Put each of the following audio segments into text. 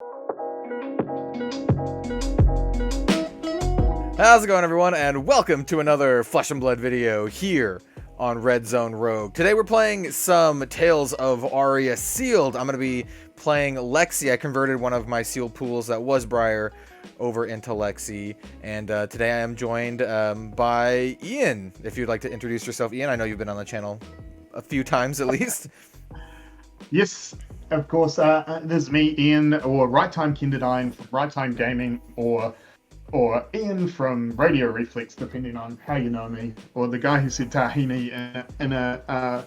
How's it going, everyone, and welcome to another Flesh and Blood video here on Red Zone Rogue. Today we're playing some Tales of Aria sealed. I'm going to be playing LEXI. I converted one of my sealed pools that was Briar over into LEXI, and today I am joined by Ian. If you'd like to introduce yourself, Ian. I know you've been on the channel a few times at least. Yes, of course. This is me, Ian, or Right Time Kinderdine from Right Time Gaming, or Ian from Radio Reflex, depending on how you know me, or the guy who said tahini in a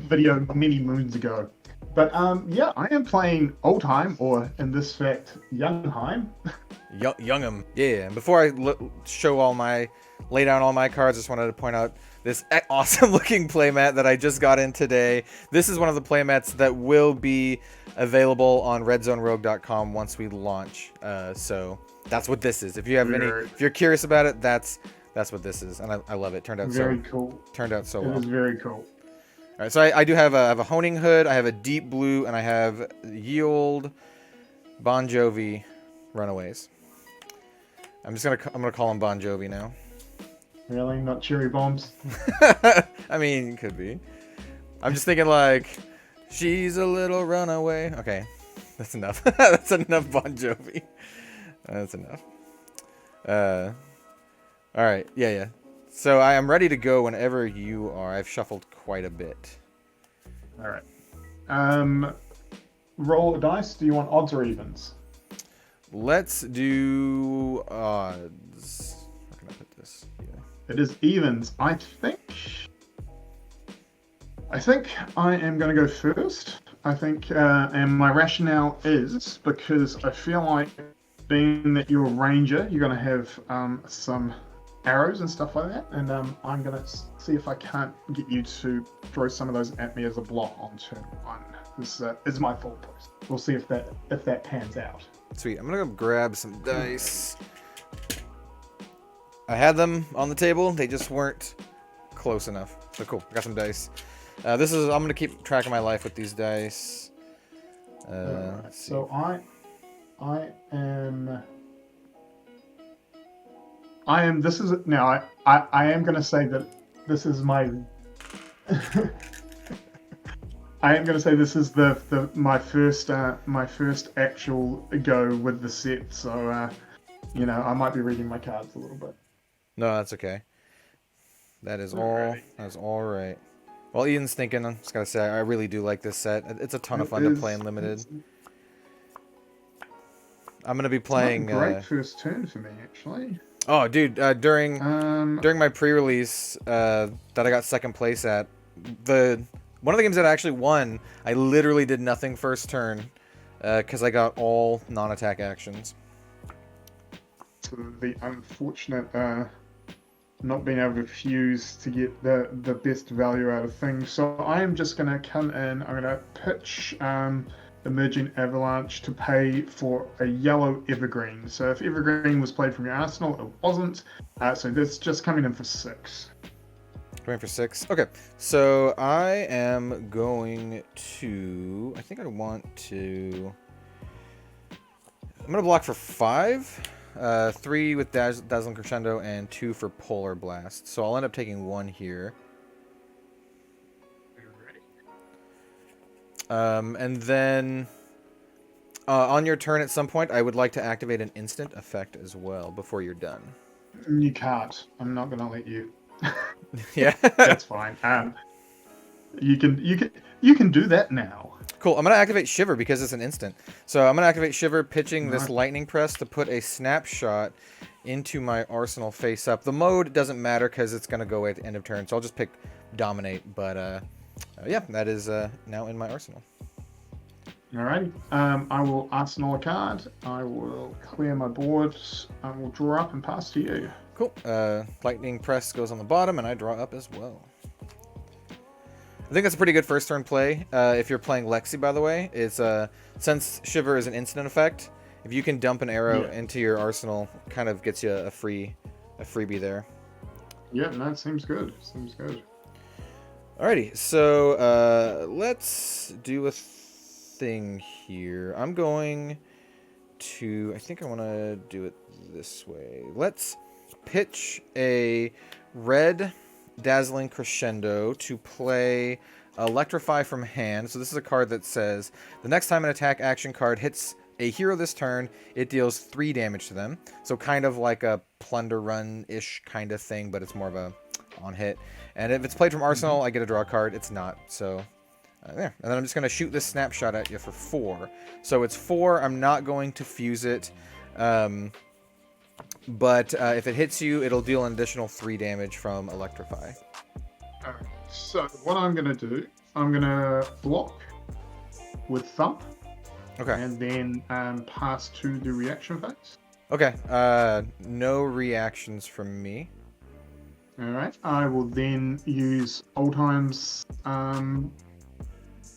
video many moons ago. But yeah, I am playing OLDHIM, or in this fact, Youngheim. Young'em, yeah. Before I lay down all my cards, I just wanted to point out this awesome looking playmat that I just got in today. This is one of the playmats that will be available on redzonerogue.com once we launch. So that's what this is. If you have if you're curious about it, that's what this is, and I love it. Turned out very cool. Turned out so well. It is very cool. All right, so I do have a honing hood, I have a deep blue, and I have Yield, Bon Jovi, Runaways. I'm gonna call him Bon Jovi now. Really? Not cherry bombs? I mean, it could be. I'm just thinking like, she's a little runaway. Okay, that's enough. That's enough Bon Jovi. That's enough. All right, yeah. So I am ready to go whenever you are. I've shuffled quite a bit. All right. Roll a dice. Do you want odds or evens? Let's do odds. Where can I put this? Yeah. It is evens. I think I am going to go first. I think, and my rationale is because I feel like, being that you're a ranger, you're going to have some arrows and stuff like that, and I'm going to see if I can't get you to throw some of those at me as a block on turn one. This is my thought process. We'll see if that pans out. Sweet. I'm going to go grab some dice. I had them on the table. They just weren't close enough. So cool. I got some dice. I'm going to keep track of my life with these dice. Let's see. So I am. This is now. I am going to say that this is my. I am going to say this is my first actual go with the set. So I might be reading my cards a little bit. No, that's okay. That is all. That's all right. While Ian's thinking, I'm just gonna say I really do like this set. It's a ton of fun to play in limited. I'm gonna be playing. Great first turn for me, actually. Oh, dude! During my pre-release that I got second place at, one of the games that I actually won, I literally did nothing first turn because I got all non-attack actions. So the unfortunate not being able to fuse to get the best value out of things. So I am just going to come in. I'm going to pitch Emerging Avalanche to pay for a yellow Evergreen. So if Evergreen was played from your arsenal, it wasn't. So that's just coming in for 6. Going for 6. Okay, so I am going to. I think I want to. I'm going to block for 5. 3 with Dazzling Crescendo and 2 for Polar Blast. So I'll end up taking 1 here. And then on your turn at some point, I would like to activate an instant effect as well before you're done. You can't. I'm not going to let you. Yeah, that's fine. You can do that now. Cool. I'm going to activate Shiver because it's an instant. So I'm going to activate Shiver, pitching this Lightning Press to put a snapshot into my arsenal face up. The mode doesn't matter because it's going to go away at the end of turn, so I'll just pick Dominate. But yeah, that is now in my arsenal. Alrighty. I will arsenal a card. I will clear my board. I will draw up and pass to you. Cool. Lightning Press goes on the bottom, and I draw up as well. I think that's a pretty good first turn play. If you're playing LEXI, by the way, it's since Shiver is an instant effect, if you can dump an arrow into your arsenal, kind of gets you a freebie there. Yeah, that seems good. Seems good. Alrighty, so let's do a thing here. I'm going to... I think I want to do it this way. Let's pitch a red Dazzling Crescendo to play Electrify from hand. So this is a card that says, the next time an attack action card hits a hero this turn, it deals 3 damage to them. So kind of like a Plunder Run-ish kind of thing, but it's more of a on-hit. And if it's played from Arsenal, I get a draw card. It's not, so there. And then I'm just going to shoot this snapshot at you for 4. So it's 4. I'm not going to fuse it. But if it hits you, it'll deal an additional 3 damage from Electrify. Alright, so what I'm going to do, I'm going to block with Thump. Okay. And then pass to the reaction phase. Okay. No reactions from me. Alright, I will then use Oldhim's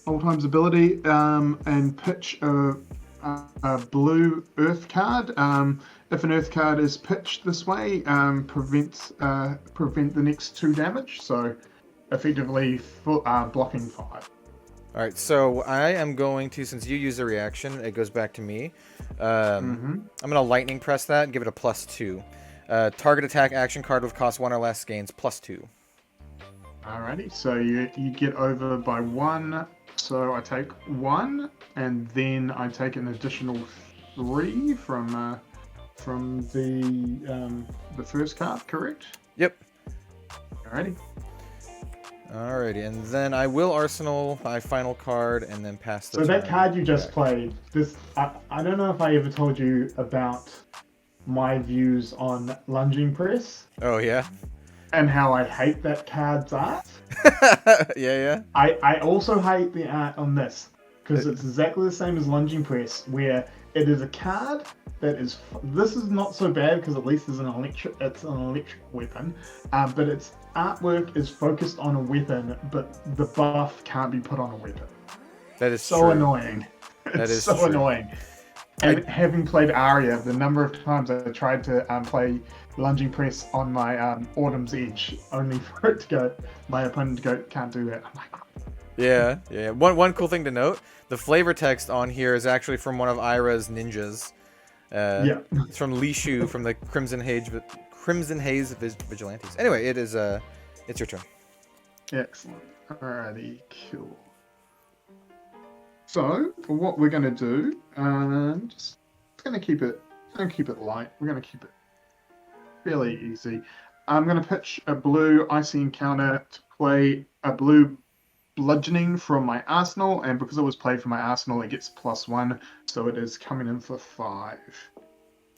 ability and pitch a blue Earth card. If an Earth card is pitched this way, prevent the next 2 damage. So effectively blocking 5. Alright, so I am going to, since you use a reaction, it goes back to me. I'm going to lightning press that and give it a +2. Target attack action card with cost 1 or less gains +2. Alrighty, so you get over by 1. So I take 1, and then I take an additional 3 from the first card, correct? Yep. Alrighty, and then I will Arsenal my final card and then pass the So turn that card you just back. played, I don't know if I ever told you about my views on lunging press. Oh, yeah? And how I hate that card's art. Yeah. I also hate the art on this, because it's exactly the same as lunging press, where it is a card that is... This is not so bad, because at least it's an electric weapon, but its artwork is focused on a weapon, but the buff can't be put on a weapon. That is so true. Annoying. That is so true. Annoying. And having played Aria, the number of times I tried to play lunging press on my Autumn's Edge, only for it to go, my opponent to go, can't do that. I'm like, Yeah. One cool thing to note, the flavor text on here is actually from one of Ira's ninjas. yeah. It's from Li Shu from the Crimson Haze Vigilantes. Anyway, it's your turn. Excellent. Alrighty, cool. So, what we're going to do, just going to keep it light. We're going to keep it fairly easy. I'm going to pitch a blue Icy Encounter to play a blue Bludgeoning from my arsenal, and because it was played from my arsenal, it gets +1, so it is coming in for 5.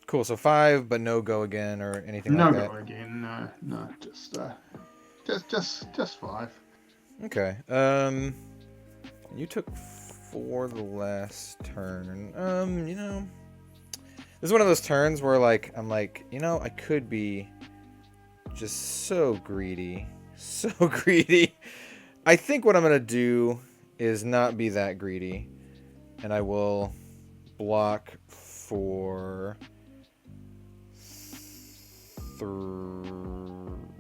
Cool, so 5, but no go again or anything like that? No go again, no, just 5. Okay, you took 4 the last turn. This is one of those turns where, like, I'm like, I could be just so greedy. I think what I'm going to do is not be that greedy. And I will block for...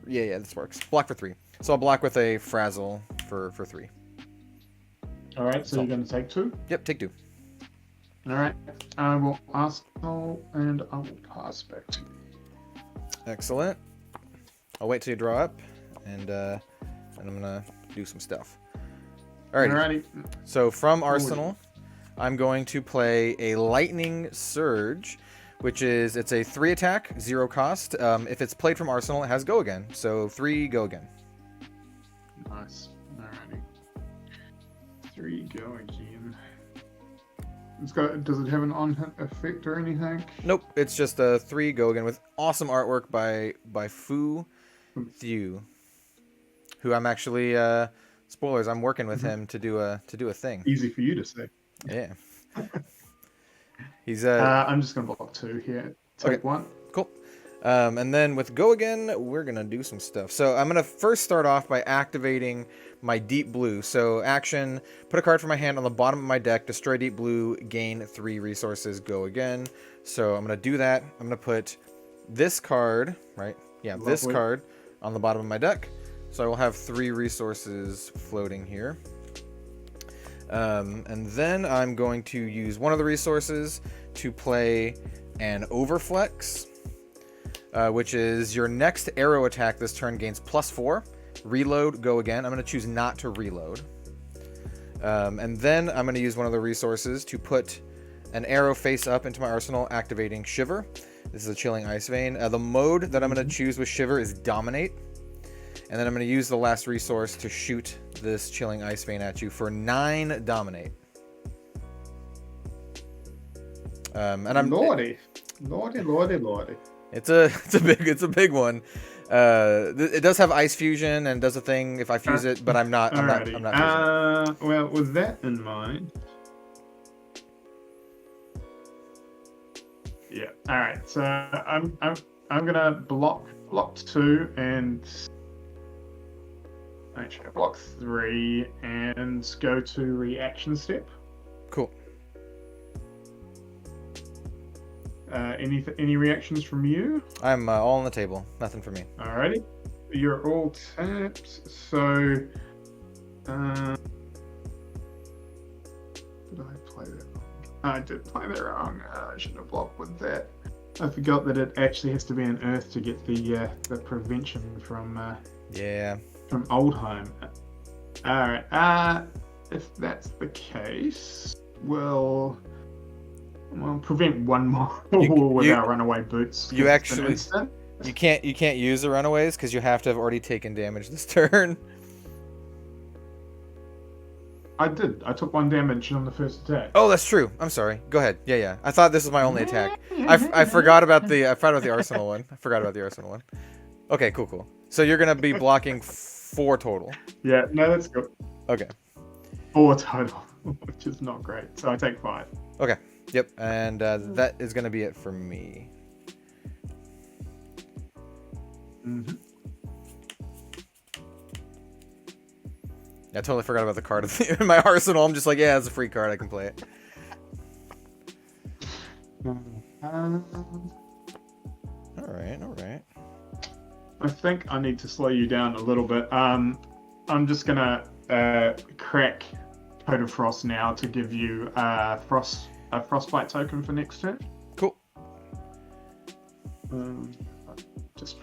Yeah, this works. Block for 3. So I'll block with a Frazzle for 3. Alright, so you're going to take 2? Yep, take 2. Alright, I will Arsenal and I will pass back to you. Excellent. I'll wait till you draw up, and I'm gonna do some stuff. Alrighty. So from Arsenal, I'm going to play a Lightning Surge, which is, it's a 3 attack, 0 cost. If it's played from Arsenal, it has go again. So 3 go again. Nice. Alrighty. 3 go again. Does it have an on-hit effect or anything? Nope, it's just a 3 go again with awesome artwork by Fu Thew, who I'm actually spoilers. I'm working with him to do a thing. Easy for you to say. Yeah. He's I'm just gonna block 2 here. Take 1. Cool. And then with go again, we're gonna do some stuff. So I'm gonna first start off by activating my deep blue. So action, put a card from my hand on the bottom of my deck, destroy deep blue, gain 3 resources, go again. So I'm gonna do that. I'm gonna put this card, right? Yeah, Lovely. This card on the bottom of my deck. So I will have 3 resources floating here. And then I'm going to use one of the resources to play an Overflex, which is your next arrow attack this turn gains +4. Reload, go again. I'm going to choose not to reload. And then I'm going to use one of the resources to put an arrow face up into my arsenal, activating Shiver. This is a Chilling Ice Vein. The mode that I'm going to choose with Shiver is Dominate. And then I'm going to use the last resource to shoot this Chilling Ice Vein at you for 9 Dominate. And I'm Lordy. It's a big one. It does have Ice Fusion and does a thing if I fuse it, but I'm not fusing it. Well, with that in mind. Yeah. All right. So I'm gonna block 2 and actually block 3 and go to reaction step. Cool. Any reactions from you? I'm all on the table. Nothing for me. Alrighty. You're all tapped. So, did I play that wrong? I did play that wrong. I shouldn't have blocked with that. I forgot that it actually has to be an earth to get the prevention from from OLDHIM. Alright. If that's the case, we'll prevent one more with our runaway boots. You actually you can't use the runaways because you have to have already taken damage this turn. I did. I took 1 damage on the first attack. Oh, that's true. I'm sorry. Go ahead. Yeah. I thought this was my only attack. I forgot about the arsenal one. Okay, cool. So you're gonna be blocking 4 total. Yeah. No, that's good. Okay. 4 total, which is not great. So I take 5. Okay. Yep. And that is gonna be it for me. Mm-hmm. I totally forgot about the card in my arsenal. I'm just like, yeah, it's a free card. I can play it. All right. I think I need to slow you down a little bit. I'm just gonna crack Code of Frost now to give you a frostbite token for next turn. Cool. Just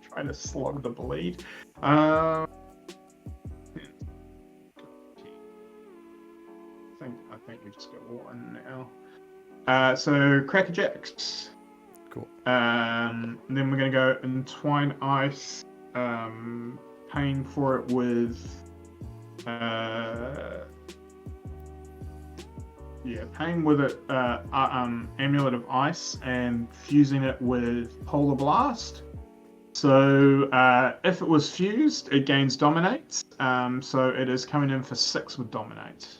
trying to slog the bleed. I think we just got 1 now. So Crackerjacks. Cool. Then we're gonna go Entwine Ice. Paying for it with paying with it Amulet of Ice and fusing it with Polar Blast. So if it was fused, it gains Dominate. So it is coming in for 6 with Dominate.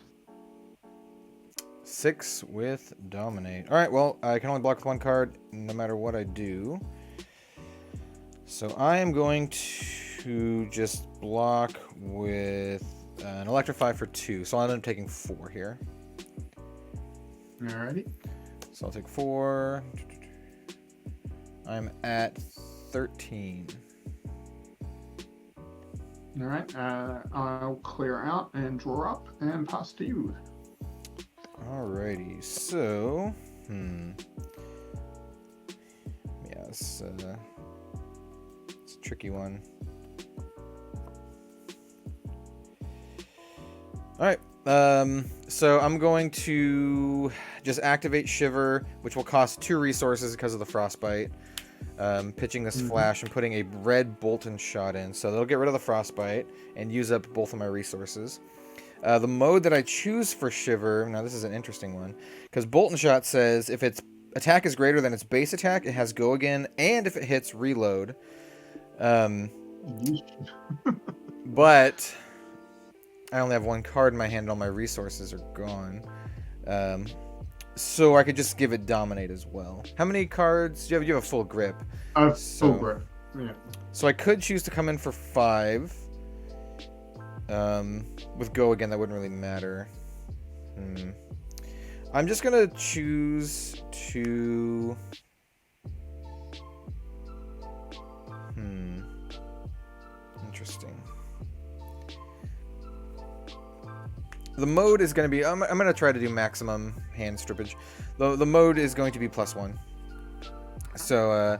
6 with Dominate. All right, well, I can only block with 1 card no matter what I do. So I am going to just block with an Electrify for 2. So I'll end up taking 4 here. Alrighty. So I'll take 4. I'm at 13. Alright, I'll clear out and draw up and pass to you. Alrighty, so yeah, it's a tricky one. Alright, so I'm going to just activate Shiver, which will cost 2 resources because of the Frostbite. Pitching this flash and putting a red Bolton shot in, so that'll get rid of the Frostbite and use up both of my resources. The mode that I choose for Shiver, now this is an interesting one, because Bolton Shot says if its attack is greater than its base attack, it has Go Again, and if it hits, Reload. But I only have 1 card in my hand, and all my resources are gone. So I could just give it Dominate as well. How many cards? You have a full grip. Full grip, yeah. So I could choose to come in for 5. With Go Again, that wouldn't really matter. I'm just gonna choose to... Interesting. The mode is going to be... I'm going to try to do maximum hand strippage. The mode is going to be +1. So,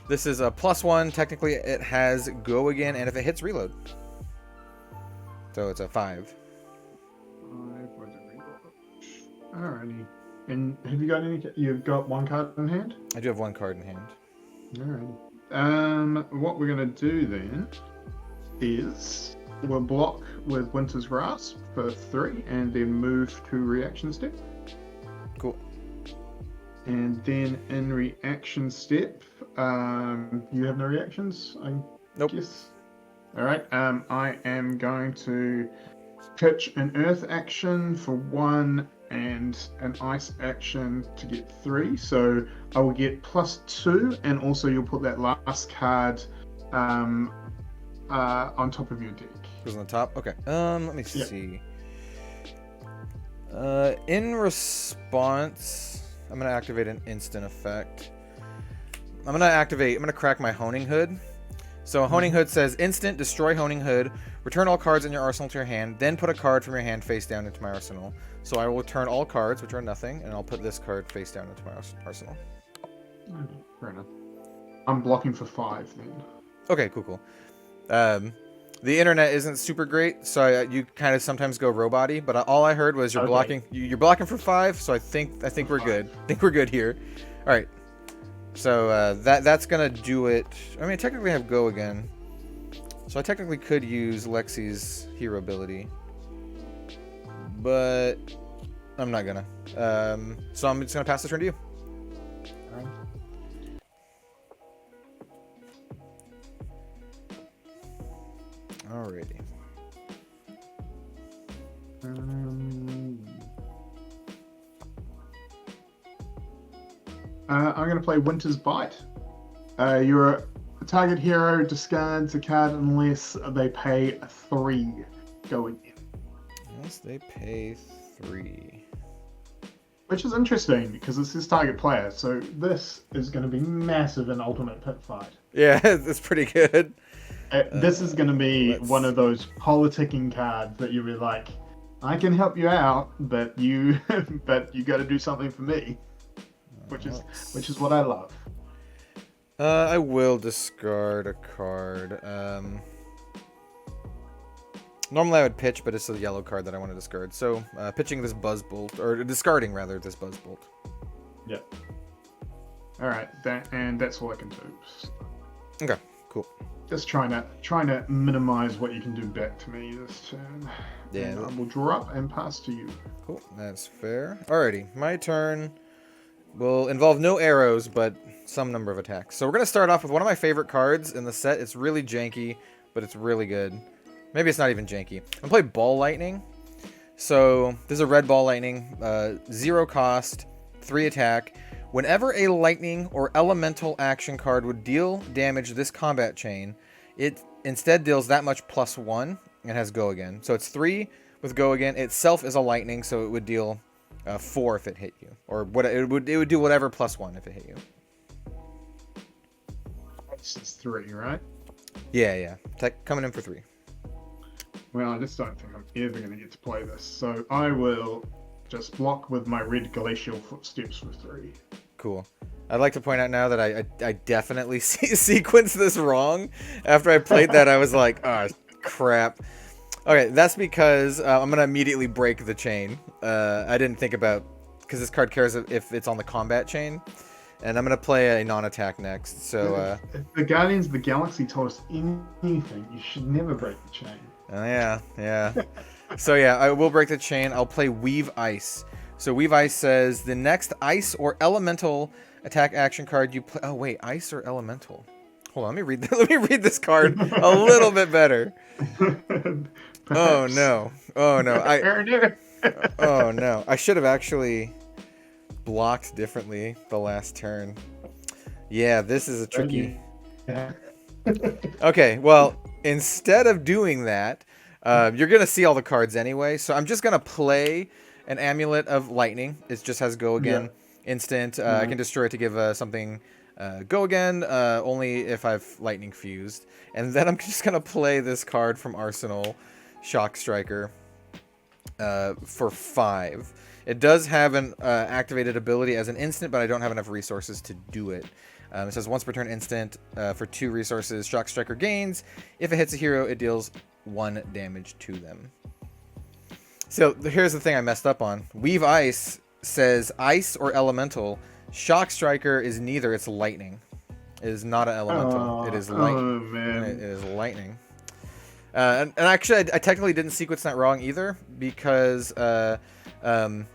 this is a +1. Technically, it has go again, and if it hits, reload. So, it's a 5. 5 was a reload. Alrighty. And have you got any... You've got one card in hand? I do have one card in hand. Alrighty. What we're going to do then is... We'll block with Winter's Grasp for 3, and then move to reaction step. Cool. And then in reaction step, you have no reactions, I Nope. guess. All right. I am going to pitch an Earth action for 1 and an Ice action to get 3. So I will get +2, and also you'll put that last card on top of your deck. Goes on the top? Okay. Let me see. In response, I'm going to activate an instant effect. I'm going to crack my Honing Hood. So Honing Hood says, instant, destroy Honing Hood, return all cards in your arsenal to your hand, then put a card from your hand face down into my arsenal. So I will return all cards, which are nothing, and I'll put this card face down into my arsenal. Fair enough. I'm blocking for 5 then. Okay, cool. The internet isn't super great, so you kind of sometimes go robot-y, but all I heard was you're blocking. You're blocking for 5, so I think we're good. I think we're good here. All right. So that's gonna do it. I mean, I technically have go again, so I technically could use LEXI's hero ability, but I'm not gonna. So I'm just gonna pass the turn to you. All right. Alrighty. I'm going to play Winter's Bite. Your target hero discards a card unless they pay 3 going in. Unless they pay 3. Which is interesting because it's his target player, so this is going to be massive in Ultimate Pit Fight. Yeah, it's pretty good. This is going to be one of those politicking cards that you'll be like, I can help you out, but you got to do something for me, which is what I love. I will discard a card. Normally I would pitch, but it's a yellow card that I want to discard. So pitching this Buzzbolt, or discarding rather this Buzzbolt. Yep. All right, that's all I can do. Okay, cool. Just trying to minimize what you can do back to me this turn. Yeah. And I will drop and pass to you. Cool, that's fair. Alrighty, my turn will involve no arrows, but some number of attacks. So we're going to start off with one of my favorite cards in the set. It's really janky, but it's really good. Maybe it's not even janky. I'm going to play Ball Lightning. So this is a red Ball Lightning, 0 cost, 3 attack. Whenever a lightning or elemental action card would deal damage this combat chain, it instead deals that much +1 and has go again. So it's 3 with go again. Itself is a lightning, so it would deal 4 if it hit you, or what it would do whatever +1 if it hit you. This is 3, right? Yeah. Coming in for 3. Well, I just don't think I'm ever going to get to play this, so I will just block with my red glacial footsteps for 3. Cool. I'd like to point out now that I definitely sequenced this wrong. After I played that, I was like, oh, crap. Okay, that's because I'm going to immediately break the chain. I didn't think about... Because this card cares if it's on the combat chain. And I'm going to play a non-attack next, so... If the Guardians of the Galaxy told us anything, you should never break the chain. Yeah. So yeah, I will break the chain. I'll play Weave Ice. So Weave Ice says, the next ice or elemental attack action card you play... Oh, wait, ice or elemental? Hold on, let me read this card a little bit better. Oh, no. Oh, no. I should have actually blocked differently the last turn. Yeah, this is a tricky... Okay, well, instead of doing that, you're going to see all the cards anyway, so I'm just going to play an Amulet of Lightning. It just has go again, instant. I can destroy it to give something go again, only if I've Lightning fused. And then I'm just going to play this card from Arsenal, Shock Striker. for 5. It does have an activated ability as an instant, but I don't have enough resources to do it. It says once per turn instant for 2 resources, Shock Striker gains. If it hits a hero, it deals 1 damage to them. So here's the thing I messed up on. Weave Ice says ice or elemental. Shock Striker is neither. It's lightning. It is not an elemental. It is light. Oh, man. It is lightning. And actually, I technically didn't sequence that wrong either, because actually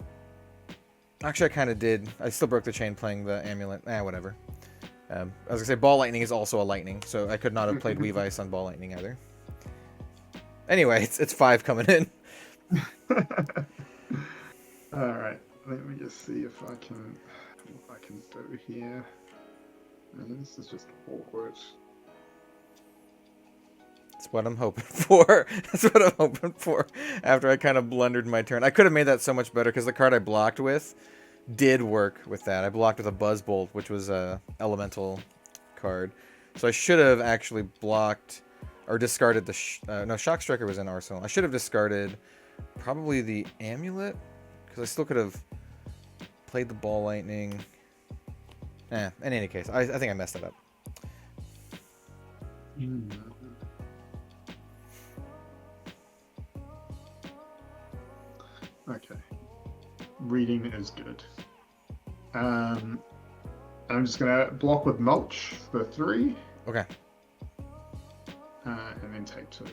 I kind of did. I still broke the chain playing the amulet. Whatever. I was gonna say Ball Lightning is also a lightning, so I could not have played Weave Ice on Ball Lightning either. Anyway, it's 5 coming in. All right, let me just see if I can do here. This is just awkward. That's what I'm hoping for. That's what I'm hoping for. After I kind of blundered my turn, I could have made that so much better because the card I blocked with did work with that. I blocked with a Buzzbolt, which was a elemental card. So I should have actually blocked or discarded the... no, Shock Striker was in Arsenal. I should have discarded probably the Amulet, because I still could have played the Ball Lightning. In any case, I think I messed it up. Okay. Reading is good. I'm just gonna block with Mulch for 3. Okay. And then take 2.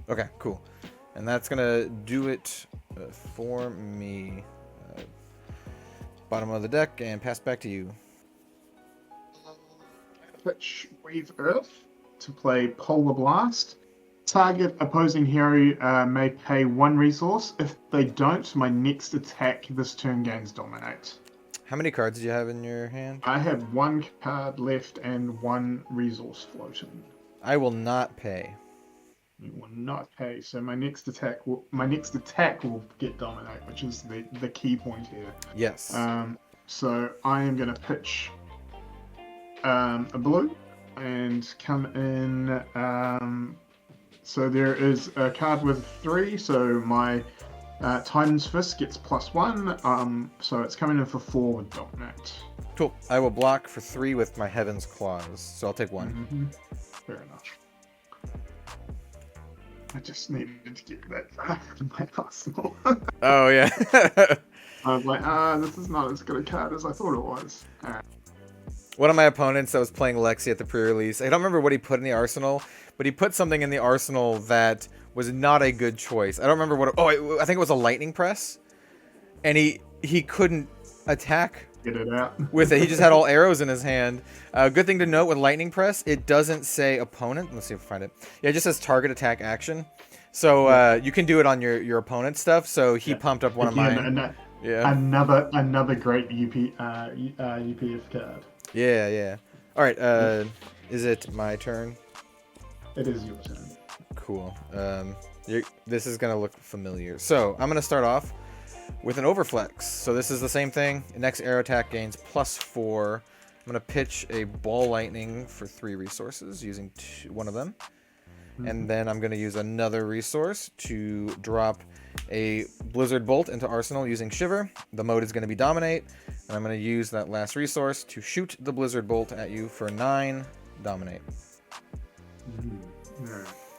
Okay, cool. And that's gonna do it for me. Bottom of the deck, and pass back to you. Pitch Weave Earth to play Polar Blast. Target opposing hero may pay 1 resource. If they don't, my next attack this turn gains Dominate. How many cards do you have in your hand? I have 1 card left and 1 resource floating. I will not pay. You will not pay, so my next attack will get Dominate, which is the key point here. Yes. So I am going to pitch a blue and come in. So there is a card with 3, so my Titan's Fist gets +1, so it's coming in for 4 with Dominate. Cool. I will block for 3 with my Heaven's Claws, so I'll take 1. Mm-hmm. Fair enough. I just needed to get that from my arsenal. Oh, yeah. I was like, this is not as good a card as I thought it was. One of my opponents that was playing LEXI at the pre-release, I don't remember what he put in the arsenal, but he put something in the arsenal that was not a good choice. I don't remember what... I think it was a Lightning Press. And he couldn't attack Get it out. with it. He just had all arrows in his hand. Good thing to note with Lightning Press, it doesn't say opponent. Let's see if I find it. Yeah, it just says target attack action. So you can do it on your opponent's stuff. So he pumped up one of mine. Another great UPF card. Yeah. All right. Is it my turn? It is your turn. Cool. This is gonna look familiar. So I'm gonna start off with an Overflex. So this is the same thing. Next arrow attack gains +4. I'm gonna pitch a Ball Lightning for 3 resources using one of them, and then I'm gonna use another resource to drop a Blizzard Bolt into Arsenal using Shiver. The mode is gonna be Dominate, and I'm gonna use that last resource to shoot the Blizzard Bolt at you for 9 Dominate.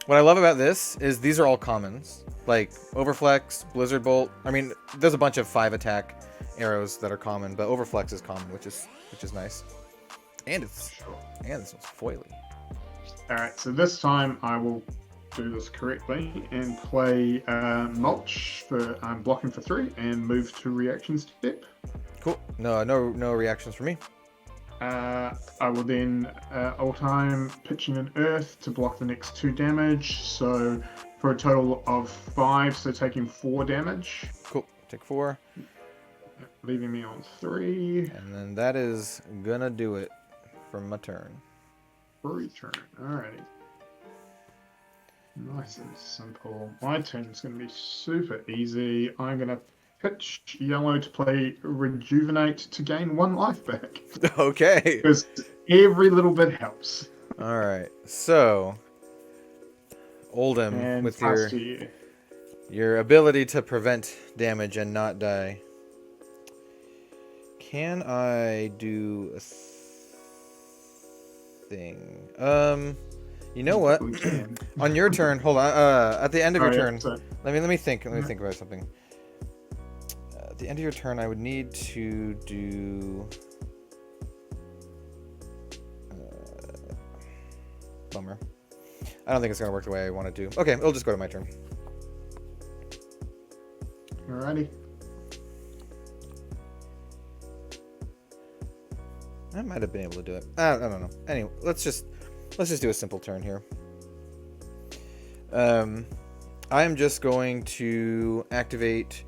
What I love about this is these are all commons, like Overflex, Blizzard Bolt. I mean, there's a bunch of 5 attack arrows that are common, but Overflex is common, which is nice. And this one's foily. All right, so this time I will do this correctly and play Mulch for blocking for 3 and move to reaction step. Cool. No reactions for me. I will then all-time pitching an Earth to block the next 2 damage, so for a total of 5, so taking 4 damage. Cool. Take 4. Leaving me on 3. And then that is gonna do it for my turn. Free turn. Alrighty. Nice and simple. My turn's gonna be super easy. I'm gonna pitch yellow to play Rejuvenate to gain 1 life back. Okay. Because every little bit helps. All right. So, OLDHIM And with pass your to you. Your ability to prevent damage and not die. Can I do a thing? You know what? On your turn, hold on. At the end of your turn, let me think. Let me think about something. At the end of your turn, I would need to do. Bummer. I don't think it's gonna work the way I want it to. Okay, it'll just go to my turn. Alrighty. I might have been able to do it. I don't know. Anyway, let's just do a simple turn here. I am just going to activate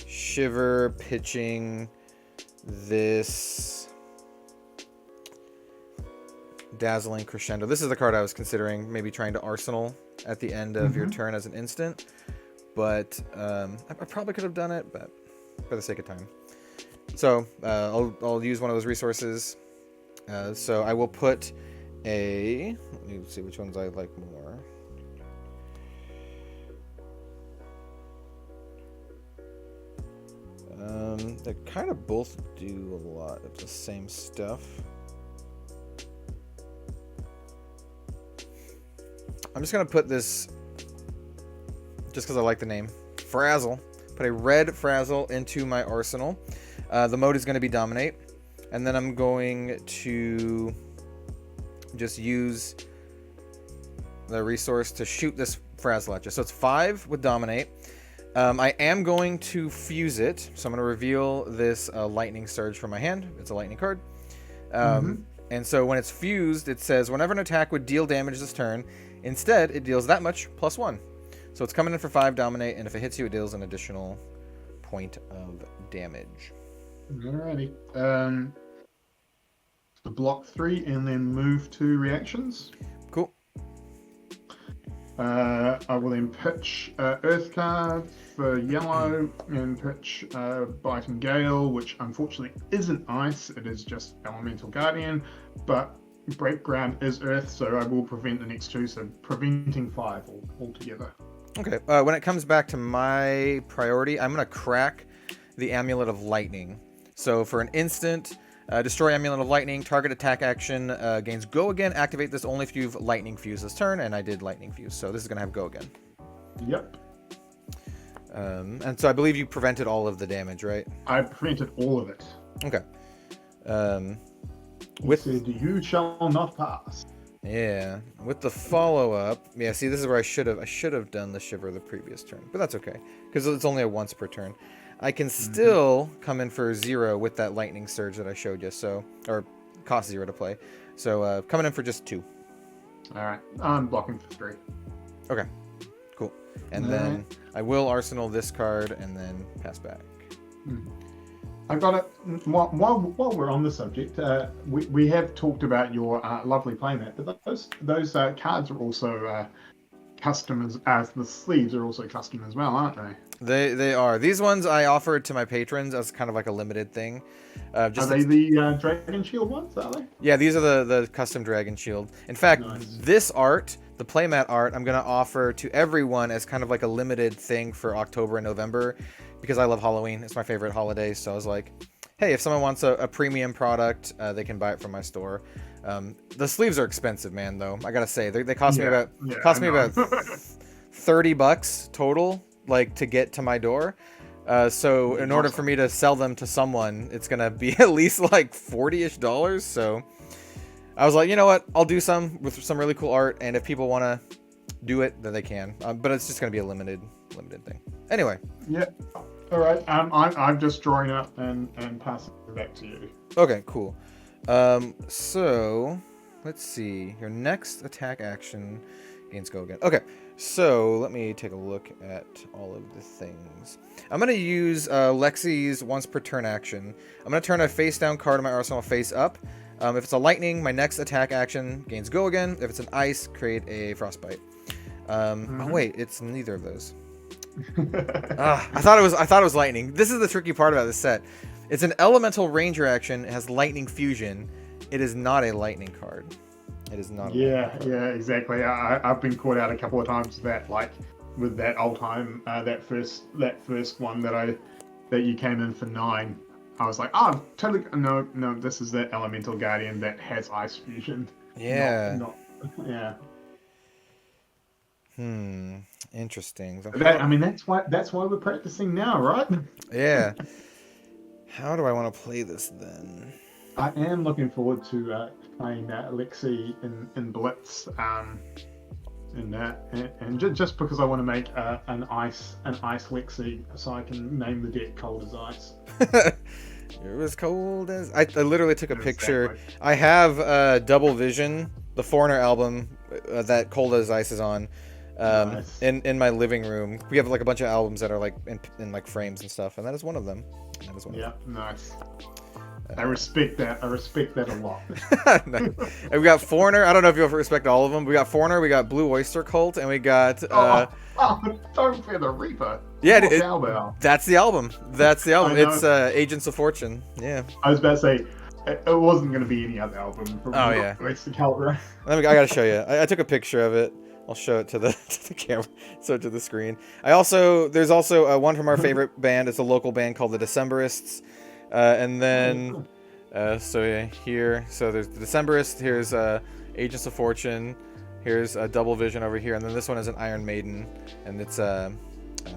Shiver, pitching this Dazzling Crescendo. This is the card I was considering maybe trying to Arsenal at the end of your turn as an instant, but I probably could have done it, but for the sake of time. So I'll use one of those resources. So I will put a. Let me see which ones I like more. They kind of both do a lot of the same stuff. I'm just gonna put this, just because I like the name, Frazzle. Put a red Frazzle into my arsenal. The mode is going to be Dominate, and then I'm going to just use the resource to shoot this Frazzle at you. So it's 5 with Dominate. I am going to fuse it, so I'm going to reveal this Lightning Surge from my hand. It's a lightning card. And so when it's fused, it says whenever an attack would deal damage this turn, instead it deals that much plus 1. So it's coming in for 5 Dominate, and if it hits you, it deals an additional point of damage. Alrighty. Block 3 and then move to reactions. Cool. I will then pitch Earth card for yellow and pitch Bite and Gale, which unfortunately isn't ice, it is just Elemental Guardian, but Break Ground is Earth, so I will prevent the next 2, so preventing 5 altogether. Okay, when it comes back to my priority, I'm going to crack the Amulet of Lightning. So for an instant, destroy Amulet of Lightning, target attack action, gains Go Again, activate this only if you've Lightning Fuse this turn, and I did Lightning Fuse, so this is going to have Go Again. Yep. And so I believe you prevented all of the damage, right? I prevented all of it. Okay. Said, you shall not pass. Yeah, with the follow-up, yeah, see, this is where I should have done the Shiver the previous turn, but that's okay, because it's only a once per turn. I can still come in for 0 with that Lightning Surge that I showed you, so, or cost 0 to play. So, coming in for just 2. Alright, I'm blocking for 3. Okay, cool. And then I will Arsenal this card and then pass back. I got it. While we're on the subject, we have talked about your lovely playmat, but those cards are also custom as the sleeves are also custom as well, aren't they? They are. These ones I offered to my patrons as kind of like a limited thing. Are they the Dragon Shield ones, are they? Yeah, these are the custom Dragon Shield. In fact, this art, the playmat art, I'm going to offer to everyone as kind of like a limited thing for October and November, because I love Halloween. It's my favorite holiday, so I was like, hey, if someone wants a premium product, they can buy it from my store. The sleeves are expensive, man, though. I gotta say, they cost me about $30 total, like, to get to my door. So in order for me to sell them to someone, it's gonna be at least like $40-ish. So I was like, you know what? I'll do some with some really cool art, and if people want to do it, then they can. But it's just gonna be a limited thing. Anyway. Yeah. All right. I'm just drawing up and passing it back to you. Okay. Cool. So let's see. Your next attack action gains Go Again. Okay. So let me take a look at all of the things. I'm going to use LEXI's once per turn action. I'm going to turn a face down card in my arsenal face up. If it's a lightning, my next attack action gains Go Again. If it's an ice, create a frostbite. Oh wait, it's neither of those. I thought it was lightning. This is the tricky part about this set. It's an elemental ranger action. It has lightning fusion. It is not a lightning card. It is not. Yeah, exactly. I've been caught out a couple of times with that. Like, that Oldhim, that first one that you came in for 9. I was like, oh, totally no. This is the Elemental Guardian that has Ice Fusion. Yeah. Yeah. Interesting. That's why we're practicing now, right? Yeah. How do I want to play this then? I am looking forward to playing LEXI in Blitz, and just because I want to make an ice LEXI so I can name the deck Cold as Ice. You're as cold as I literally took a picture. I have Double Vision, the Foreigner album that Cold as Ice is on. Nice. in my living room. We have like a bunch of albums that are like in like frames and stuff, and that is one of them. Nice. I respect that. I respect that a lot. And we got Foreigner. I don't know if you'll respect all of them. We got Foreigner, we got Blue Oyster Cult, and we got Don't Fear the Reaper. Yeah, that's the album. It's Agents of Fortune. Yeah. I was about to say it wasn't going to be any other album from the Cult, right? I gotta show you. I took a picture of it. I'll show it to the camera, so to the screen. There's also one from our favorite band. It's a local band called the Decemberists, and then here. So there's the Decemberists. Here's Agents of Fortune. Here's Double Vision over here, and then this one is an Iron Maiden, and it's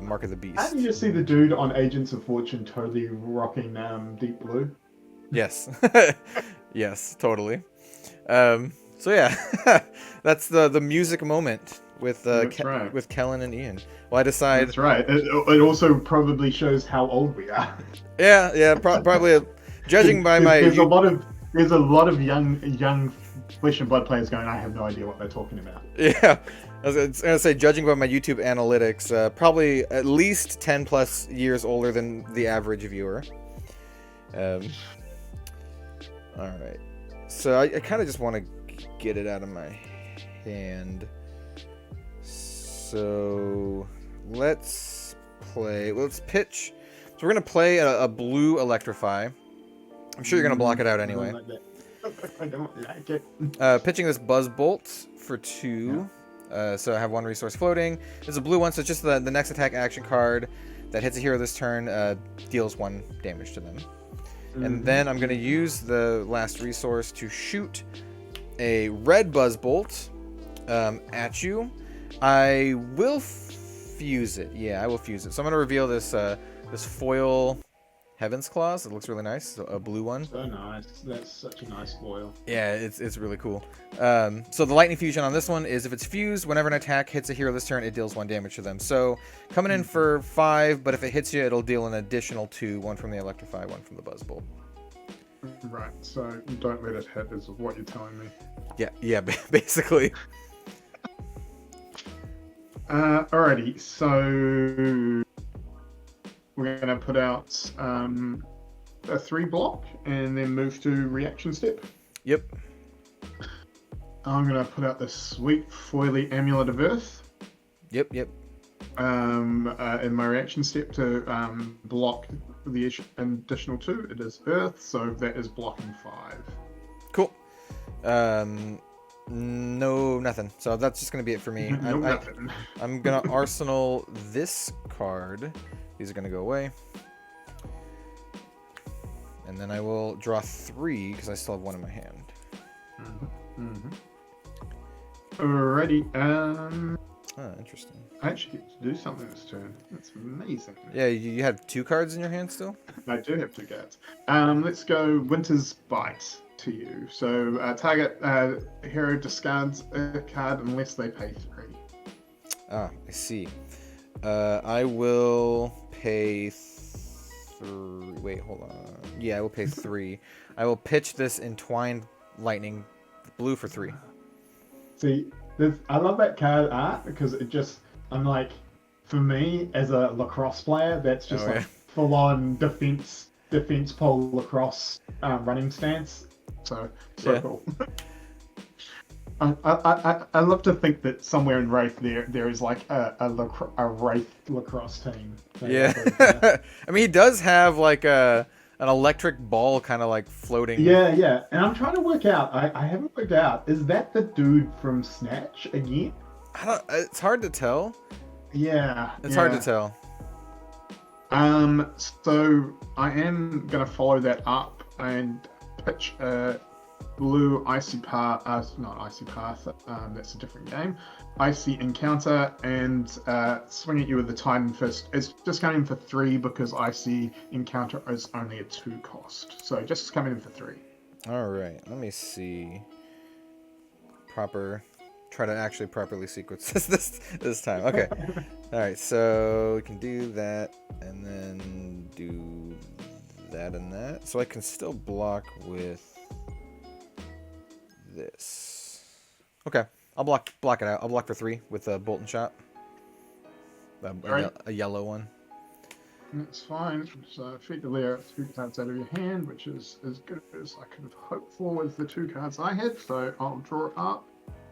Mark of the Beast. How do you see the dude on Agents of Fortune totally rocking Deep Blue? Yes, yes, totally. So yeah, that's the music moment with with Kellen and Ian. Well, I decide. That's right. It also probably shows how old we are. Yeah, probably. Judging by there's a lot of young Flesh and Blood players going, I have no idea what they're talking about. Yeah, I was gonna say, judging by my YouTube analytics, probably at least 10 plus years older than the average viewer. All right, so I kind of just want to get it out of my hand. So let's pitch. So we're gonna play a blue Electrify. I'm sure you're gonna block it out anyway. I don't like it. Pitching this Buzz Bolt for 2. Yeah. So I have 1 resource floating. There's a blue one, so it's just the next attack action card that hits a hero this turn, deals 1 damage to them. And then I'm going to use the last resource to shoot a red Buzz Bolt at you. I will fuse it. Yeah, I will fuse it. So I'm going to reveal this foil Heaven's Claws. It looks really nice. So a blue one. So nice. That's such a nice foil. Yeah, it's really cool. So the lightning fusion on this one is if it's fused, whenever an attack hits a hero this turn, it deals 1 damage to them. So coming in for 5, but if it hits you, it'll deal an additional 2, 1 from the Electrify, 1 from the Buzz Bolt. Right. So don't let it hit is what you're telling me. Yeah, basically. Alrighty. So we're going to put out a 3 block and then move to reaction step. Yep. I'm going to put out the sweet foily Amulet of Earth. Yep. In my reaction step to block the additional 2. It is Earth, so that is blocking 5. Cool. No, nothing. So that's just going to be it for me. Nothing. I'm going to arsenal this card. These are going to go away. And then I will draw 3, because I still have 1 in my hand. Alrighty. Interesting. I actually get to do something this turn. That's amazing. Yeah, you have 2 cards in your hand still? I do have 2 cards. Let's go Winter's Bite to you. So target hero discards a card unless they pay 3. Ah, I see. I will pay 3. Wait, hold on. Yeah, I will pay 3. I will pitch this Entwined Lightning blue for 3. See, I love that card art because it just, I'm like, for me as a lacrosse player, that's just full on defense pole lacrosse running stance. So cool. I love to think that somewhere in Wraith there is like a Wraith lacrosse team. Yeah. I mean, he does have like an electric ball kind of like floating. Yeah. And I'm trying to work out. I haven't worked out. Is that the dude from Snatch again? It's hard to tell. Yeah. It's hard to tell. So I am gonna follow that up and pitch a blue icy path. Not icy path. That's a different game. Icy encounter and swing at you with the Titan Fist. It's just coming in for 3 because icy encounter is only a 2 cost. So just coming in for 3. All right. Let me see. Try to actually properly sequence this time. Okay. All right. So we can do that and then do that and that. So I can still block with this. Okay. I'll block it out. I'll block for 3 with a bolt and shot. A yellow one. That's fine. So effectively, 2 cards out of your hand, which is as good as I could have hoped for with the 2 cards I had. So I'll draw it up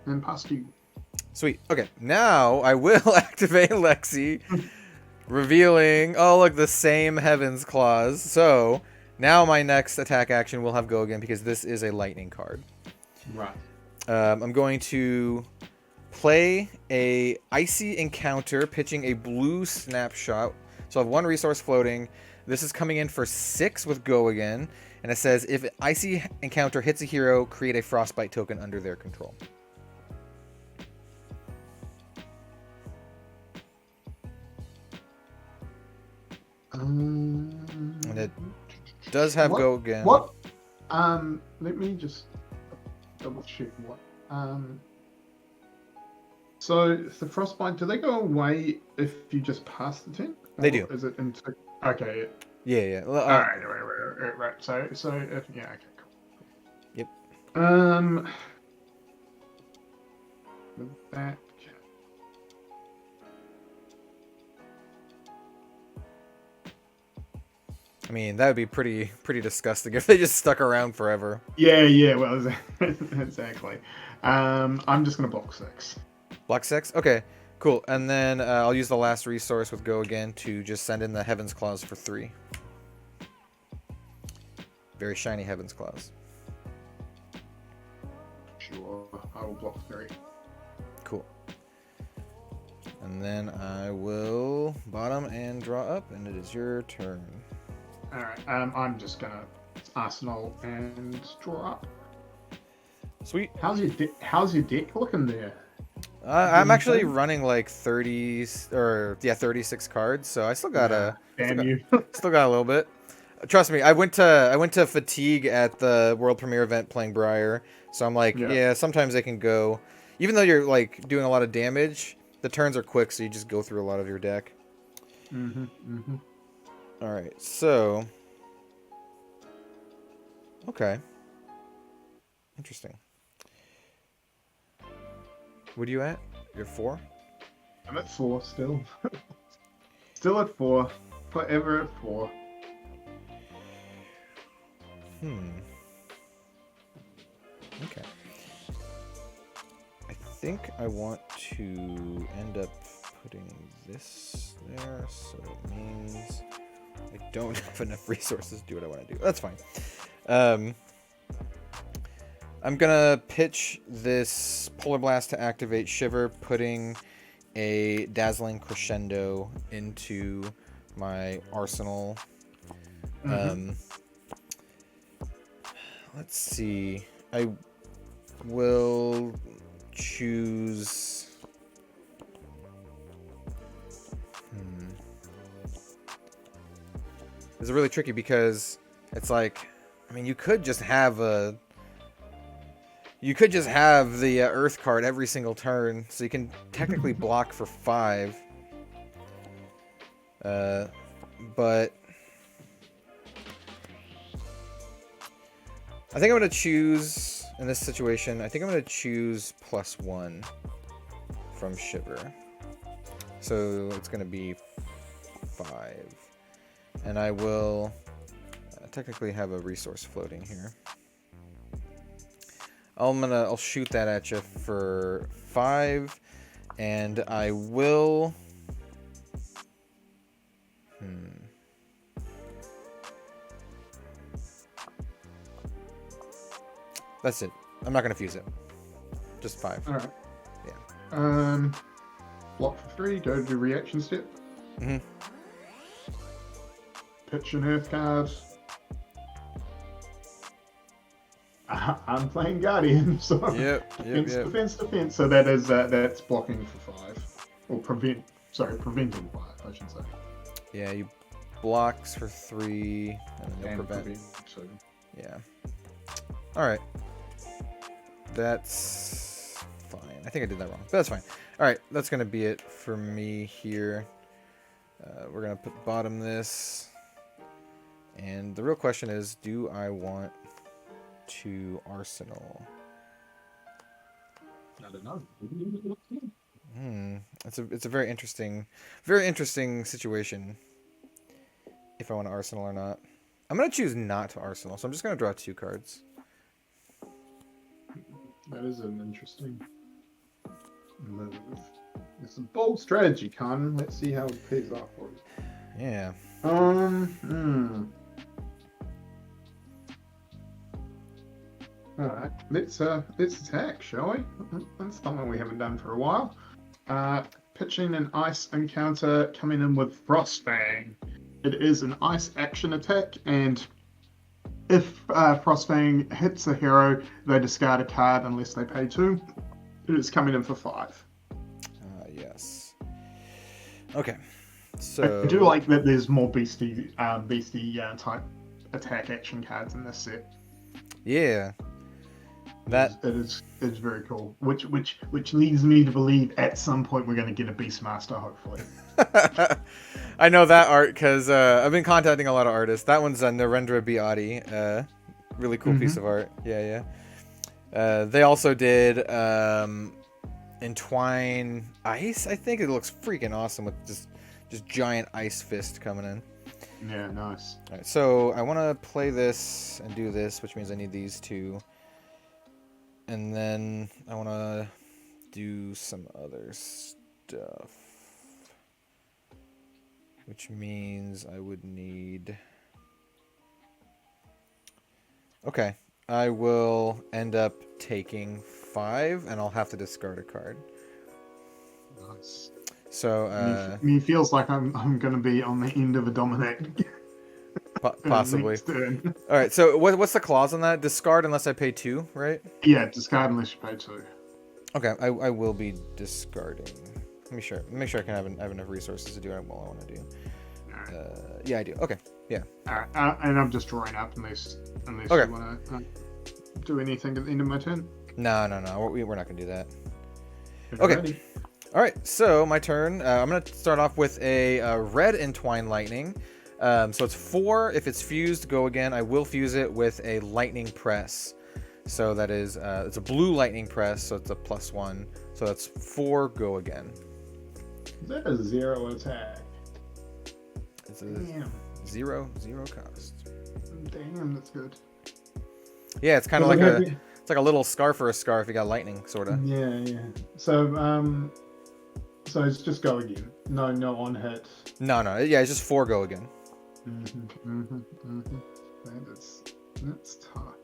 and pass to you. Sweet. Okay. Now I will activate LEXI, revealing, oh look, the same Heaven's Claws. So now my next attack action will have go again because this is a lightning card. Right. I'm going to play a icy encounter, pitching a blue snapshot. So I have 1 resource floating. This is coming in for 6 with go again. And it says, if icy encounter hits a hero, create a frostbite token under their control. And it does have go again. What? Let me just double check what. So the frostbite, do they go away if you just pass the turn? They do. Is it into? Okay. Yeah. All right. So if yeah. Okay. Cool. Yep. With that. I mean, that would be pretty disgusting if they just stuck around forever. Yeah. Well, exactly. I'm just gonna block 6. Block 6? Okay, cool. And then I'll use the last resource with go again to just send in the Heaven's Claws for 3. Very shiny Heaven's Claws. Sure, I will block 3. Cool. And then I will bottom and draw up, and it is your turn. All right. I'm just gonna arsenal and draw up. Sweet. How's your deck looking there? I'm actually running like 36 cards, so I still got still got a little bit. Trust me, I went to fatigue at the world premiere event playing Briar, so I'm like, yeah, sometimes they can go, even though you're like doing a lot of damage, the turns are quick, so you just go through a lot of your deck. All right, so okay, interesting. What are you at? You're 4? I'm at 4 still. Still at 4. Forever at 4. Okay. I think I want to end up putting this there, so it means I don't have enough resources to do what I want to do. That's fine. I'm gonna pitch this Polar Blast to activate Shiver, putting a Dazzling Crescendo into my arsenal. Let's see. I will choose. It's really tricky because it's like, I mean, you could just have the Earth card every single turn, so you can technically block for 5. But I think I'm going to choose, in this situation, I think I'm going to choose +1 from Shiver. So it's going to be 5. And I will technically have a resource floating here. I'll shoot that at you for 5, and I will. That's it. I'm not gonna fuse it. Just 5. All right. Yeah. block for 3, go to reaction step. Mm-hmm. Pitch an earth card. I'm playing Guardian, so defense. So that is that's blocking for 5, or preventing 5, I should say. Yeah, you blocks for 3, and then you'll prevent. So. Yeah. All right. That's fine. I think I did that wrong, but that's fine. All right, that's gonna be it for me here. We're gonna bottom this, and the real question is, do I want to Arsenal? I don't know. It's a very interesting situation. If I want to Arsenal or not, I'm gonna choose not to Arsenal, so I'm just gonna draw 2 cards. That is an interesting move. It's a bold strategy, Con. Let's see how it pays off for you. Yeah. Alright, let's attack, shall we? That's something we haven't done for a while. Pitching an ice encounter, coming in with Frostfang. It is an ice action attack, and if Frostfang hits a hero, they discard a card unless they pay 2. It is coming in for 5. Yes. Okay. So I do like that there's more beastie type attack action cards in this set. Yeah. It's very cool. Which leads me to believe at some point we're going to get a Beastmaster, hopefully. I know that art because I've been contacting a lot of artists. That one's Narendra Biati. Really cool piece of art. Yeah. They also did Entwine Ice. I think it looks freaking awesome with just giant ice fist coming in. Yeah, nice. All right, so I want to play this and do this, which means I need these 2. And then I want to do some other stuff, which means I would need... Okay, I will end up taking 5, and I'll have to discard a card. Nice. So, me feels like I'm going to be on the end of a dominate. Possibly. All right. So what's the clause on that? Discard unless I pay 2, right? Yeah, discard unless you pay 2. Okay, I will be discarding. Let me make sure I can have enough resources to do what I want to do. Yeah, I do. Okay. Yeah. And I'm just drawing up unless okay. You want to do anything at the end of my turn. No. We're not gonna do that. Okay. Okay. All right. So my turn. I'm gonna start off with a red Entwine Lightning. So it's 4. If it's fused, go again. I will fuse it with a Lightning Press. So that is, it's a blue Lightning Press, so it's a +1. So that's 4, go again. Is that a 0 attack? It's a zero cost. Damn, that's good. Yeah, it's kind of like it's like a little scarf or a scarf. You got lightning, sort of. Yeah. So it's just go again. No on hit. No. Yeah, it's just 4, go again. That's tough.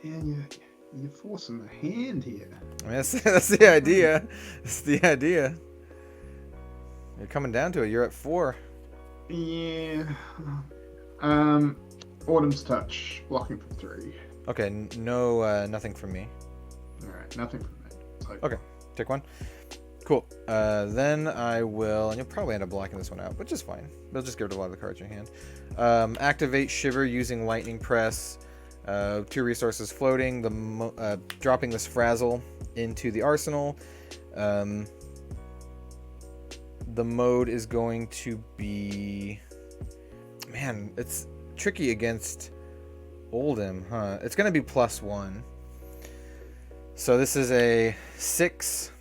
Man, you're forcing the hand here. I mean, that's the idea. That's the idea. You're coming down to it. You're at 4. Yeah. Autumn's Touch, blocking for 3. Okay, no, nothing from me. Alright, nothing from me. Okay, take 1. Cool. Then I will, and you'll probably end up blocking this one out, which is fine. They'll just get rid of a lot of the cards in your hand. Activate Shiver using Lightning Press. 2 resources floating. Dropping this Frazzle into the arsenal. The mode is going to be... Man, it's tricky against OLDHIM, huh? It's going to be +1. So this is a 6...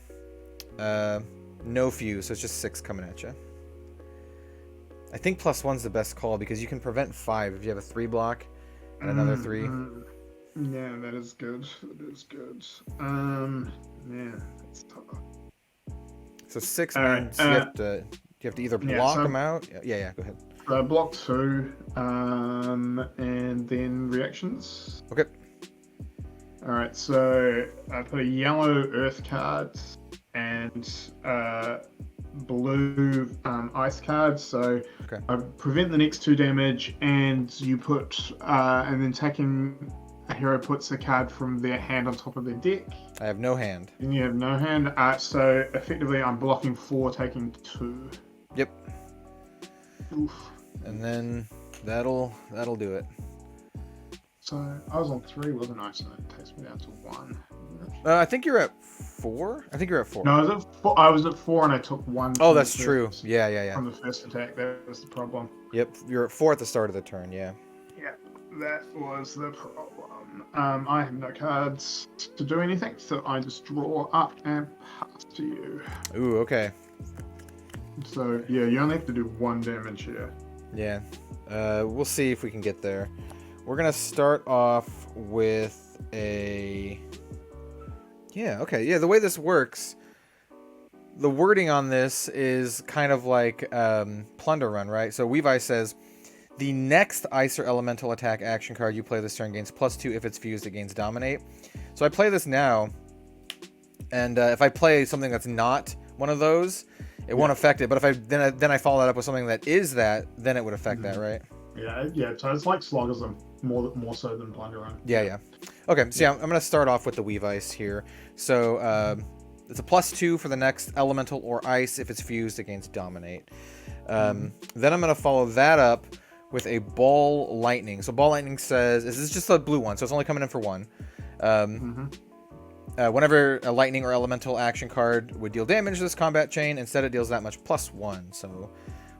no fuse, so it's just 6 coming at you. I think +1's the best call because you can prevent 5 if you have a 3 block and another 3. Yeah, that is good. That is good. Yeah, that's tough. So 6 means you have to either block them out. Yeah, go ahead. Block 2, and then reactions. Okay. Alright, so I put a yellow earth card and blue ice cards. So Okay. I prevent the next 2 damage, and you put and then attacking a hero puts a card from their hand on top of their deck. I have no hand. And you have no hand. So effectively, I'm blocking 4, taking 2. Yep. Oof. And then that'll do it. So I was on 3, wasn't I? So that takes me down to 1. I think you're at 4. I think you're at 4. No, I was at 4 and I took 1. Oh, that's true. Yeah. From the first attack, that was the problem. Yep, you're at 4 at the start of the turn. Yeah. Yeah, that was the problem. I have no cards to do anything, so I just draw up and pass to you. Ooh, okay. So yeah, you only have to do 1 damage here. Yeah. We'll see if we can get there. We're gonna start off with a. Yeah. Okay. Yeah. The way this works, the wording on this is kind of like Plunder Run, right? So Weave says, the next ice or elemental attack action card you play this turn gains +2 if it's fused, it gains Dominate. So I play this now, and if I play something that's not one of those, it won't affect it. But if I then I follow that up with something that is that, then it would affect that, right? Yeah. So it's like Sloggism, more so than Plunder Run. Yeah. Okay, so yeah, I'm going to start off with the Weave Ice here. So it's a +2 for the next elemental or ice. If it's fused, it gains Dominate. Then I'm going to follow that up with a Ball Lightning. So Ball Lightning says, this is just a blue one, so it's only coming in for 1. Whenever a lightning or elemental action card would deal damage to this combat chain, instead it deals that much +1. So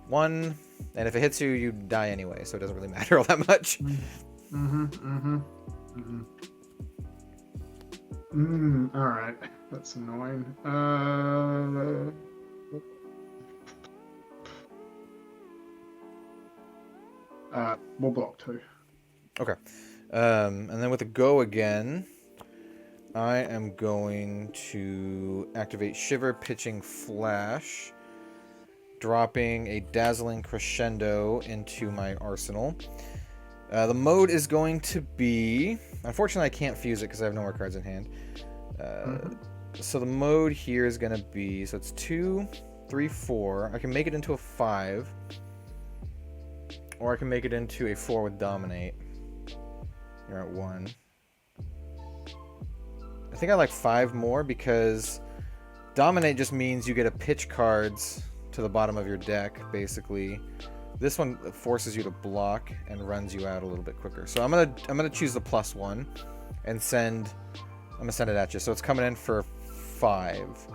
1, and if it hits you, you die anyway, so it doesn't really matter all that much. Alright, that's annoying. We'll block 2. Okay. And then with the go again, I am going to activate Shiver Pitching Flash, dropping a Dazzling Crescendo into my arsenal. The mode is going to be... Unfortunately, I can't fuse it because I have no more cards in hand. So the mode here is going to be... So it's 2, 3, 4. I can make it into a 5. Or I can make it into a 4 with Dominate. You're at 1. I think I like 5 more because Dominate just means you get to pitch cards to the bottom of your deck, basically. This one forces you to block and runs you out a little bit quicker. So I'm gonna choose the +1 and I'm gonna send it at you. So it's coming in for 5.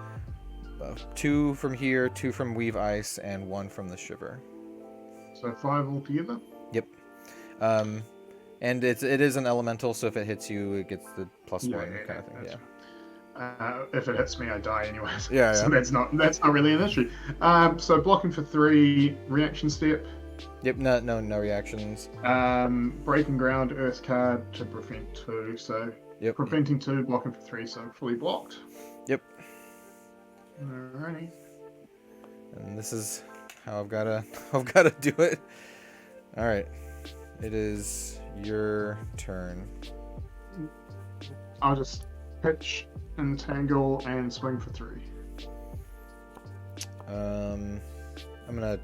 2 from here, 2 from Weave Ice, and 1 from the Shiver. So 5 altogether? Yep. And it is an elemental, so if it hits you, it gets the +1 kind of thing. Yeah. If it hits me, I die anyway. Yeah. So that's not really an issue. So blocking for 3, reaction step. Yep. No reactions. Breaking ground, earth card to prevent 2. So yep. Preventing 2, blocking for 3, so fully blocked. Yep. Alrighty. And this is how I've gotta do it. All right. It is your turn. I'll just pitch, entangle, and swing for 3. I'm gonna.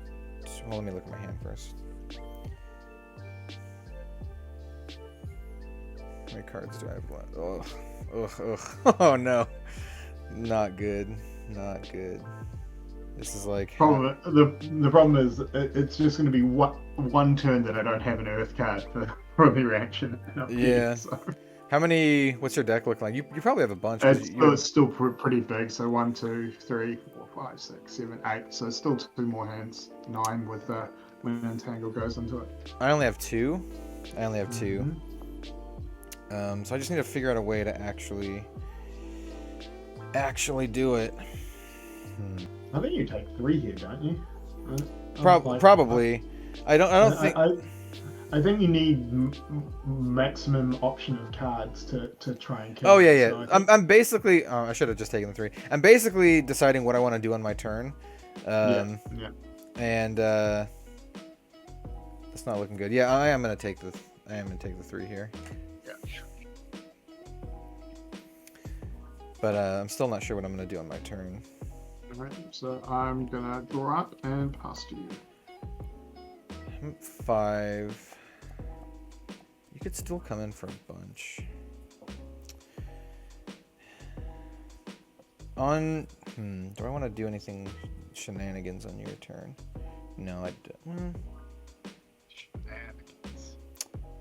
Well, let me look at my hand first. How many cards do I have left? Ugh. Oh no, not good. Not good. This is like the problem is it's just going to be one turn that I don't have an earth card for the reaction. Yeah. So. How many? What's your deck look like? You probably have a bunch. It's still pretty big. So 1, 2, 3, 4, 5, 6, 7, 8. So still 2 more hands. 9 with when entangle goes into it. I only have 2. So I just need to figure out a way to actually do it. I think you take 3 here, don't you? Probably. I don't think. I think you need maximum option of cards to try and kill. Oh yeah. So I'm basically. Oh, I should have just taken the 3. I'm basically deciding what I want to do on my turn. Yeah. And it's not looking good. Yeah, I am gonna take the 3 here. Yeah. But I'm still not sure what I'm gonna do on my turn. Alright, so I'm gonna draw up and pass to you. 5. You could still come in for a bunch. Do I want to do anything shenanigans on your turn? No, I don't. Shenanigans.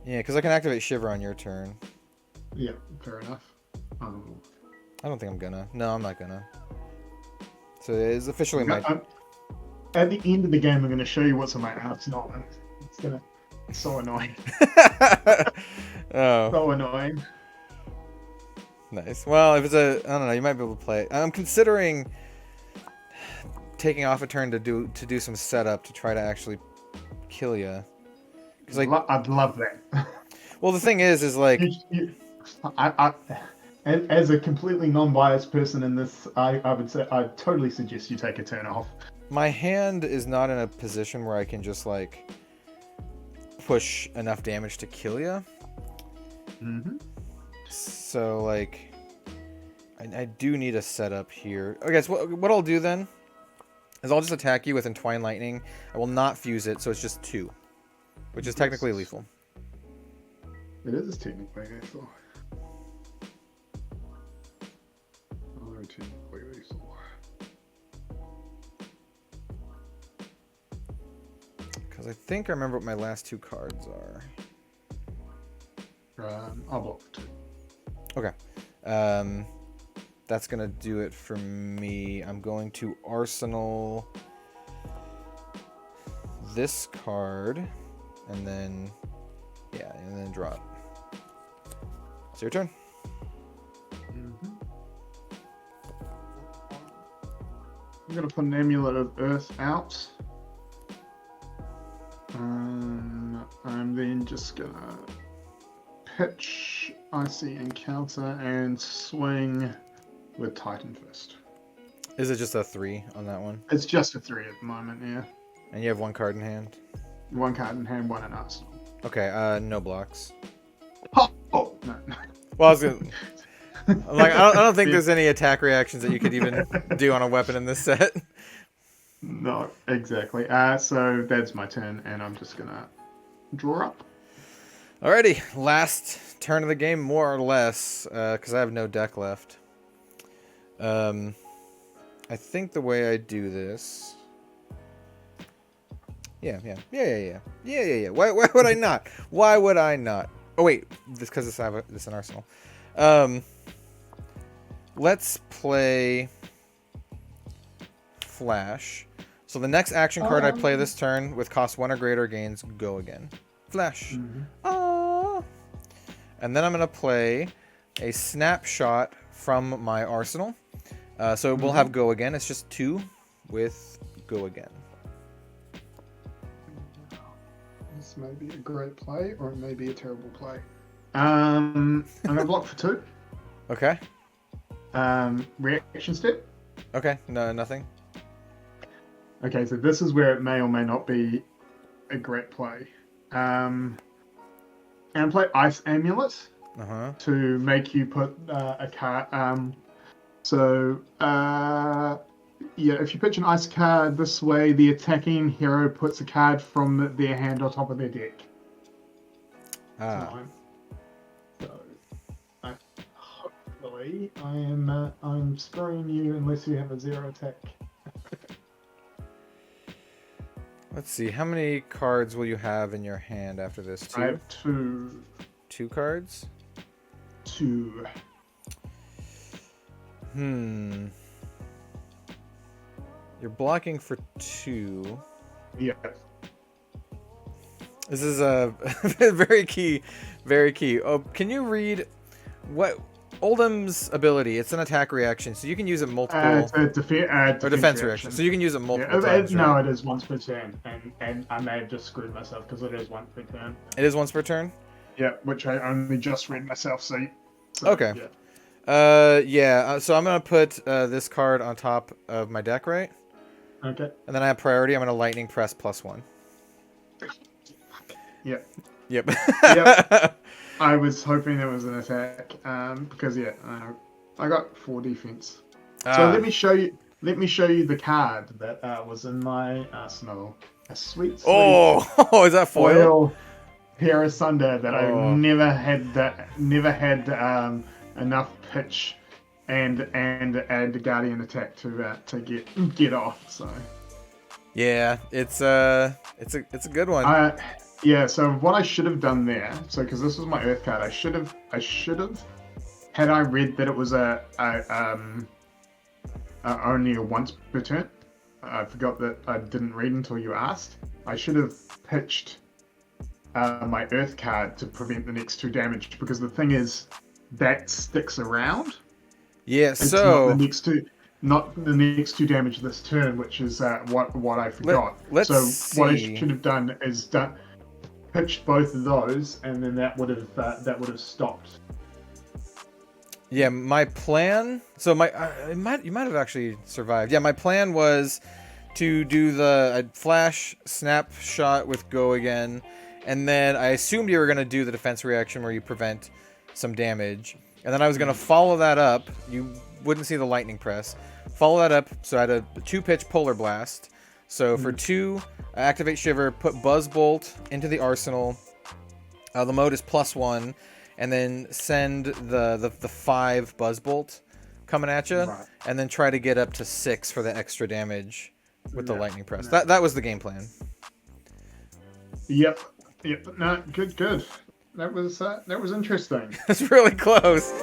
Yeah, because I can activate Shiver on your turn. Yeah, fair enough. I don't think I'm gonna. No, I'm not gonna. So it is officially my... At the end of the game, I'm going to show you what's on my Arsenal. It's so annoying. Oh. So annoying. Nice. Well, if it's a... I don't know, you might be able to play it. I'm considering taking off a turn to do some setup to try to actually kill you. Like, I'd love that. Well, the thing is like... As a completely non-biased person in this, I would say I'd totally suggest you take a turn off. My hand is not in a position where I can just, like, push enough damage to kill you. Mm-hmm. So, like, I do need a setup here. Okay, so what I'll do then is I'll just attack you with Entwine Lightning. I will not fuse it, so it's just 2, which is technically lethal. It is technically lethal. Technically lethal. Because I think I remember what my last 2 cards are. I'll block 2. Okay. That's going to do it for me. I'm going to Arsenal this card, and then, yeah, and then drop. It's your turn. Mm-hmm. I'm going to put an Amulet of Earth out. I'm then just going to pitch Icy Encounter and swing with Titan Fist. Is it just a 3 on that one? It's just a 3 at the moment, yeah. And you have 1 card in hand? 1 card in hand, 1 in Arsenal. Okay, no blocks. Oh, no. Well, I was gonna... I'm like, I don't think there's any attack reactions that you could even do on a weapon in this set. No, exactly. So that's my turn, and I'm just going to draw up. Alrighty, last turn of the game, more or less, because I have no deck left. I think the way I do this... Yeah. Why would I not? Why would I not? Oh, wait, this because this is an Arsenal. Let's play Flash. So the next action card I play this turn with cost 1 or greater gains Go Again. Flash. Mm-hmm. And then I'm going to play a Snapshot from my Arsenal. So we'll have Go Again. It's just 2 with Go Again. This may be a great play, or it may be a terrible play. I'm going to block for 2. Okay. Reaction step. Okay, no, nothing. Okay, so this is where it may or may not be a great play. And play Ice Amulet to make you put a card. Yeah, if you pitch an ice card this way, the attacking hero puts a card from their hand on top of their deck. Hopefully, I'm screwing you unless you have a 0 attack. Let's see. How many cards will you have in your hand after this? 2? I have 2. 2 cards? 2. You're blocking for 2. Yeah. This is a very key. Oh, can you read what OLDHIM's ability? It's an attack reaction, so you can use it multiple. It's a defense reaction. So you can use it multiple times. No, right? it is once per turn, and I may have just screwed myself because it is once per turn. It is once per turn. Yeah, which I only just read myself. So okay. Yeah. So I'm gonna put this card on top of my deck, right? Okay. And then I have priority. I'm gonna lightning press +1. Yep. Yep. I was hoping there was an attack, because I got 4 defense. So let me show you. let me show you the card that was in my arsenal. A sweet, sweet Oh, is that foil? foil Parasunder that I've Oh. never had enough pitch and add Guardian attack to get off. So Yeah, it's a good one. yeah. So what I should have done there, so because this was my Earth card, I should have had I read that it was only a once per turn. I forgot that I didn't read until you asked. I should have pitched my Earth card to prevent the next 2 damage, because the thing is that sticks around. Yeah, It's so not the next two damage this turn, which is what I forgot. let's so what I see. should have done is pitched both of those, and then that would have stopped. Yeah, my plan. So you might have actually survived. Yeah, my plan was to do the flash snapshot with go again, and then I assumed you were gonna do the defense reaction where you prevent some damage, and then I was gonna follow that up. You wouldn't see the lightning press. Follow that up. So I had a 2-pitch polar blast. So for 2, activate Shiver, put Buzz Bolt into the arsenal. The mode is +1. And then send the 5 Buzz Bolt coming at you, Right. and then try to get up to 6 for the extra damage with the lightning press. That was the game plan. Yep. No, good. That was interesting. It's really close.